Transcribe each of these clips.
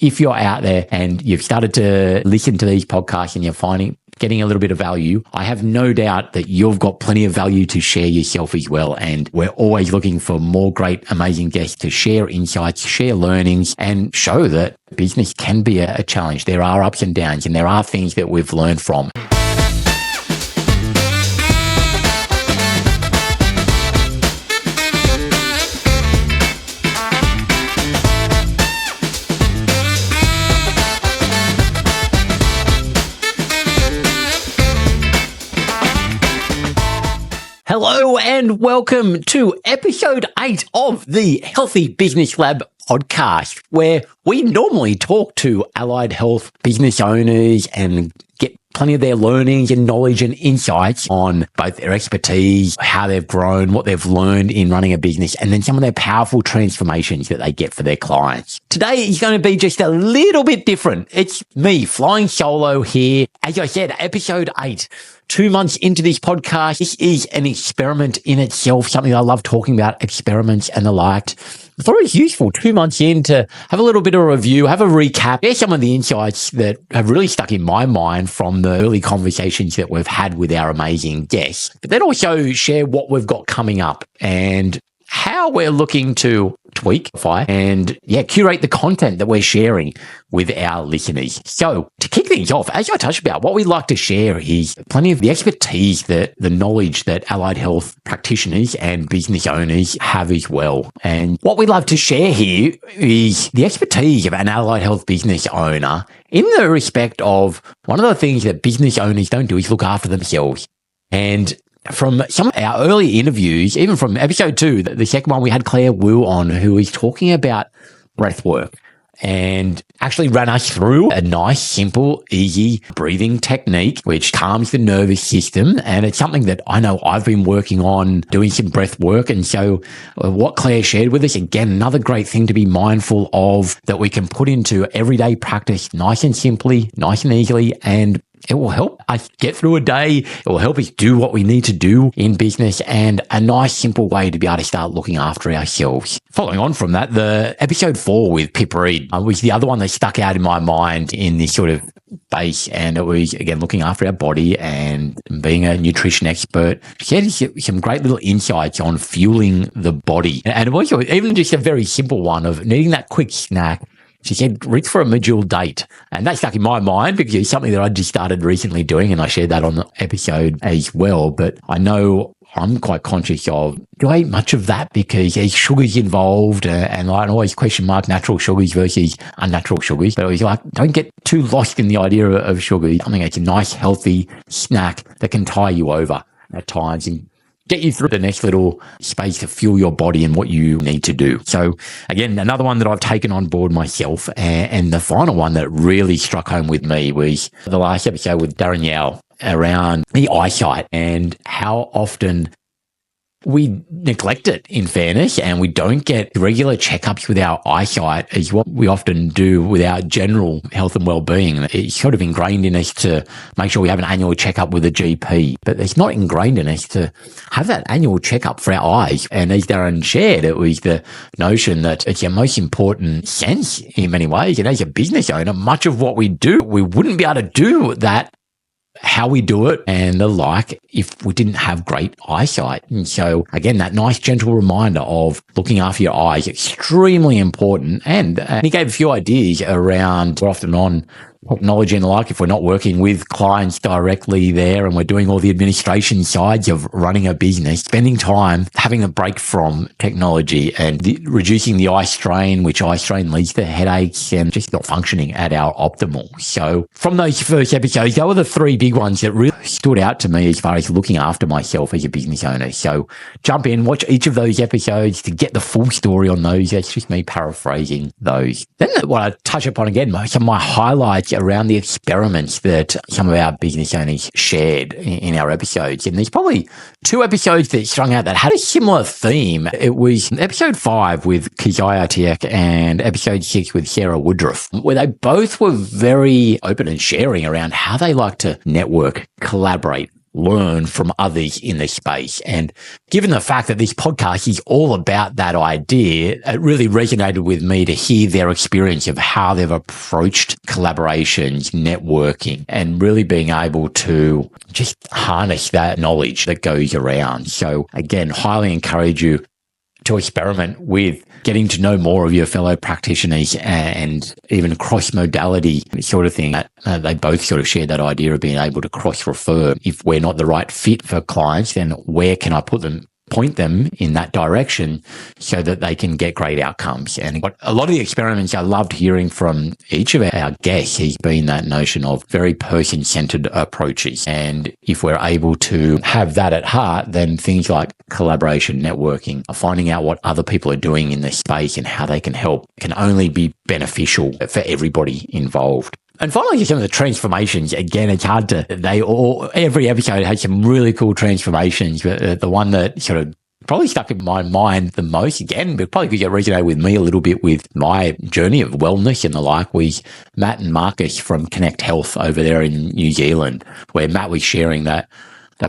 if you're out there and you've started to listen to these podcasts and you're getting a little bit of value, I have no doubt that you've got plenty of value to share yourself as well. And we're always looking for more great, amazing guests to share insights, share learnings, and show that business can be a challenge. There are ups and downs, and there are things that we've learned from. Hello and welcome to episode 8 of the Healthy Business Lab podcast, where we normally talk to allied health business owners and get plenty of their learnings and knowledge and insights on both their expertise, how they've grown, what they've learned in running a business, and then some of their powerful transformations that they get for their clients. Today is going to be just a little bit different. It's me flying solo here. As I said, episode 8. 2 months into this podcast. This is an experiment in itself, something I love talking about, experiments and the like. I thought it was useful 2 months in to have a little bit of a review, have a recap, share some of the insights that have really stuck in my mind from the early conversations that we've had with our amazing guests, but then also share what we've got coming up and how we're looking to tweak and curate the content that we're sharing with our listeners. So to kick things off, as I touched about, what we'd like to share is plenty of the expertise, the knowledge that allied health practitioners and business owners have as well. And what we'd love to share here is the expertise of an allied health business owner in the respect of one of the things that business owners don't do is look after themselves. And from some of our early interviews, even from episode 2, the second one, we had Claire Wu on, who was talking about breathwork and actually ran us through a nice, simple, easy breathing technique, which calms the nervous system. And it's something that I know I've been working on, doing some breath work. And so what Claire shared with us, again, another great thing to be mindful of that we can put into everyday practice, nice and simply, nice and easily, and it will help us get through a day. It will help us do what we need to do in business, and a nice, simple way to be able to start looking after ourselves. Following on from that, the episode 4 with Pip Reed was the other one that stuck out in my mind in this sort of base, and it was, again, looking after our body and being a nutrition expert. She had some great little insights on fueling the body. And it was even just a very simple one of needing that quick snack. She said, reach for a medjool date. And that stuck in my mind because it's something that I just started recently doing, and I shared that on the episode as well. But I know I'm quite conscious of, do I eat much of that? Because there's sugars involved, and I always question mark natural sugars versus unnatural sugars. But I was like, don't get too lost in the idea of sugars. I think it's a nice, healthy snack that can tie you over at times and get you through the next little space to fuel your body and what you need to do. So again, another one that I've taken on board myself. And the final one that really struck home with me was the last episode with Darren Yeow around the eyesight and how often we neglect it, in fairness, and we don't get regular checkups with our eyesight as what we often do with our general health and well-being. It's sort of ingrained in us to make sure we have an annual checkup with a GP, but it's not ingrained in us to have that annual checkup for our eyes. And as Darren shared, it was the notion that it's our most important sense in many ways. And as a business owner, much of what we do, we wouldn't be able to do that, how we do it and the like, if we didn't have great eyesight. And so again, that nice gentle reminder of looking after your eyes, extremely important. And he gave a few ideas around, we're often on technology and the like, if we're not working with clients directly there and we're doing all the administration sides of running a business, spending time having a break from technology and reducing the eye strain, which eye strain leads to headaches and just not functioning at our optimal. So from those first episodes, they were the 3 big ones that really stood out to me as far as looking after myself as a business owner. So jump in, watch each of those episodes to get the full story on those. That's just me paraphrasing those. Then what I touch upon again, some of my highlights around the experiments that some of our business owners shared in our episodes. And there's probably 2 episodes that strung out that had a similar theme. It was episode 5 with Kezia, Tieck, and episode 6 with Sara Woodroffe, where they both were very open and sharing around how they like to network, collaborate, learn from others in the space. And given the fact that this podcast is all about that idea, it really resonated with me to hear their experience of how they've approached collaborations, networking, and really being able to just harness that knowledge that goes around. So again, highly encourage you to experiment with getting to know more of your fellow practitioners and even cross-modality sort of thing. They both sort of share that idea of being able to cross-refer. If we're not the right fit for clients, then where can I point them in that direction so that they can get great outcomes? And a lot of the experiments I loved hearing from each of our guests has been that notion of very person-centered approaches. And if we're able to have that at heart, then things like collaboration, networking, finding out what other people are doing in this space and how they can help can only be beneficial for everybody involved. And finally, some of the transformations. Again, it's hard to, every episode has some really cool transformations, but the one that sort of probably stuck in my mind the most, again, but probably could resonate with me a little bit with my journey of wellness and the like, was Matt and Marcus from Connect Health over there in New Zealand, where Matt was sharing that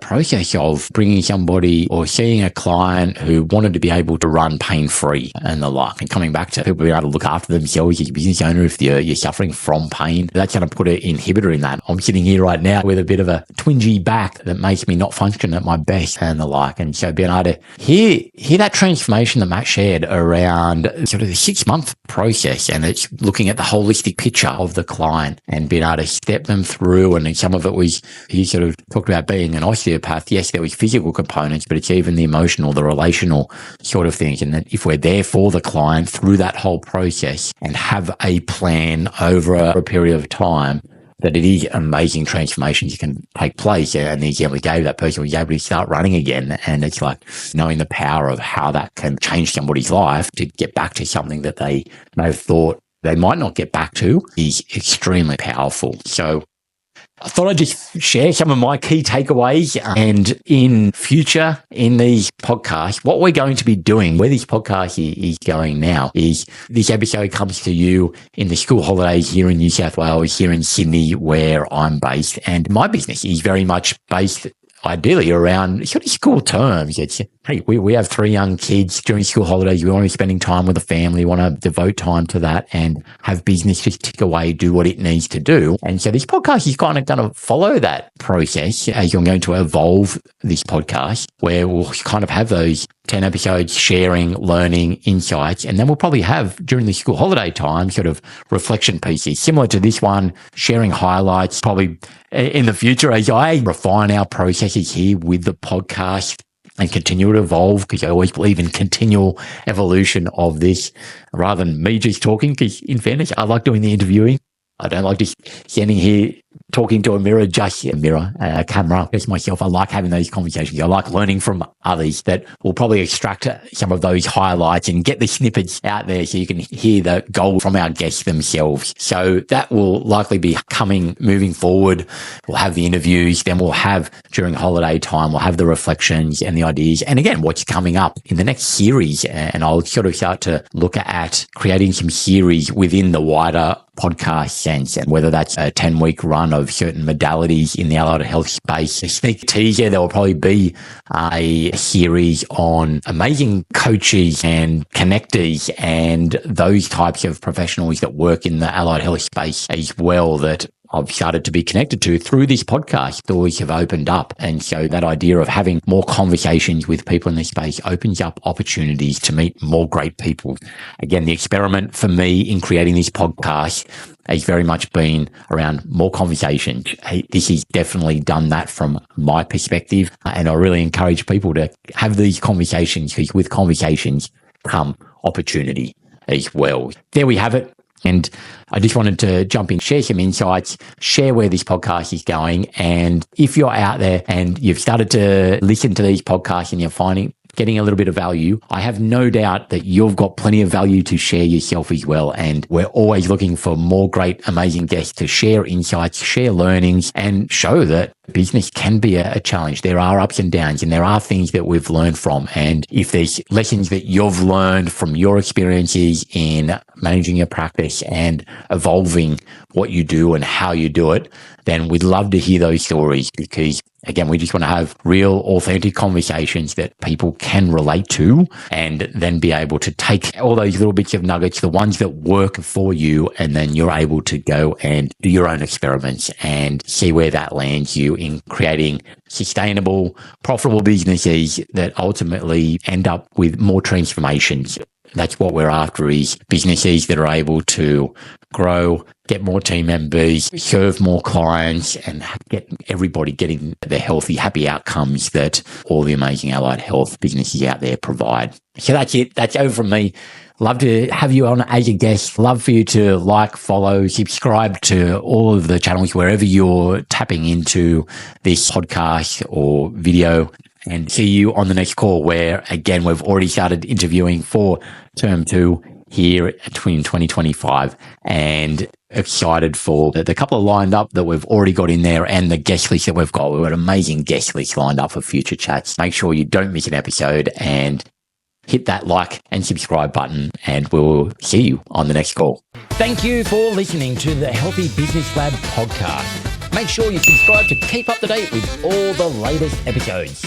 process of bringing somebody or seeing a client who wanted to be able to run pain-free and the like, and coming back to people being able to look after themselves as a business owner. If you're suffering from pain, that's going to put an inhibitor in that. I'm sitting here right now with a bit of a twingy back that makes me not function at my best and the like. And so being able to hear that transformation that Matt shared around sort of the 6-month process, and it's looking at the holistic picture of the client and being able to step them through. And some of it was, he sort of talked about being an osteopath. Yes, there was physical components, but it's even the emotional, the relational sort of things. And that if we're there for the client through that whole process and have a plan over a period of time, that it is amazing transformations can take place. And the example we gave, that person was able to start running again. And it's like knowing the power of how that can change somebody's life to get back to something that they may have thought they might not get back to is extremely powerful. So I thought I'd just share some of my key takeaways, and in future, in these podcasts, what we're going to be doing, where this podcast is going now, is this episode comes to you in the school holidays here in New South Wales, here in Sydney, where I'm based. And my business is very much based ideally around sort of school terms. It's, hey, we have 3 young kids during school holidays. We want to be spending time with the family, want to devote time to that and have business just tick away, do what it needs to do. And so this podcast is kind of going to follow that process as you're going to evolve this podcast, where we'll kind of have those 10 episodes sharing, learning, insights, and then we'll probably have during the school holiday time sort of reflection pieces similar to this one, sharing highlights probably in the future as I refine our processes here with the podcast and continue to evolve, because I always believe in continual evolution of this rather than me just talking, because in fairness, I like doing the interviewing. I don't like just standing here talking to a camera, just myself. I like having those conversations. I like learning from others that will probably extract some of those highlights and get the snippets out there so you can hear the gold from our guests themselves. So that will likely be coming moving forward. We'll have the interviews, then we'll have during holiday time, we'll have the reflections and the ideas. And again, what's coming up in the next series. And I'll sort of start to look at creating some series within the wider podcast sense, and whether that's a 10-week run of certain modalities in the allied health space. A sneak teaser, there will probably be a series on amazing coaches and connectors and those types of professionals that work in the allied health space as well, that I've started to be connected to through this podcast. Doors have opened up. And so that idea of having more conversations with people in this space opens up opportunities to meet more great people. Again, the experiment for me in creating this podcast has very much been around more conversations. This has definitely done that from my perspective. And I really encourage people to have these conversations, because with conversations come opportunity as well. There we have it. And I just wanted to jump in, share some insights, share where this podcast is going. And if you're out there and you've started to listen to these podcasts and you're getting a little bit of value, I have no doubt that you've got plenty of value to share yourself as well. And we're always looking for more great, amazing guests to share insights, share learnings, and show that business can be a challenge. There are ups and downs, and there are things that we've learned from. And if there's lessons that you've learned from your experiences in managing your practice and evolving what you do and how you do it, then we'd love to hear those stories, because again, we just want to have real, authentic conversations that people can relate to, and then be able to take all those little bits of nuggets, the ones that work for you, and then you're able to go and do your own experiments and see where that lands you in creating sustainable, profitable businesses that ultimately end up with more transformations. That's what we're after, is businesses that are able to grow, get more team members, serve more clients, and get everybody getting the healthy, happy outcomes that all the amazing allied health businesses out there provide. So that's it. That's over from me. Love to have you on as a guest. Love for you to like, follow, subscribe to all of the channels wherever you're tapping into this podcast or video. And see you on the next call, where, again, we've already started interviewing for term 2 here in 2025, and excited for the couple of lined up that we've already got in there, and the guest list that we've got. We've got an amazing guest list lined up for future chats. Make sure you don't miss an episode, and hit that like and subscribe button, and we'll see you on the next call. Thank you for listening to the Healthy Business Lab podcast. Make sure you subscribe to keep up to date with all the latest episodes.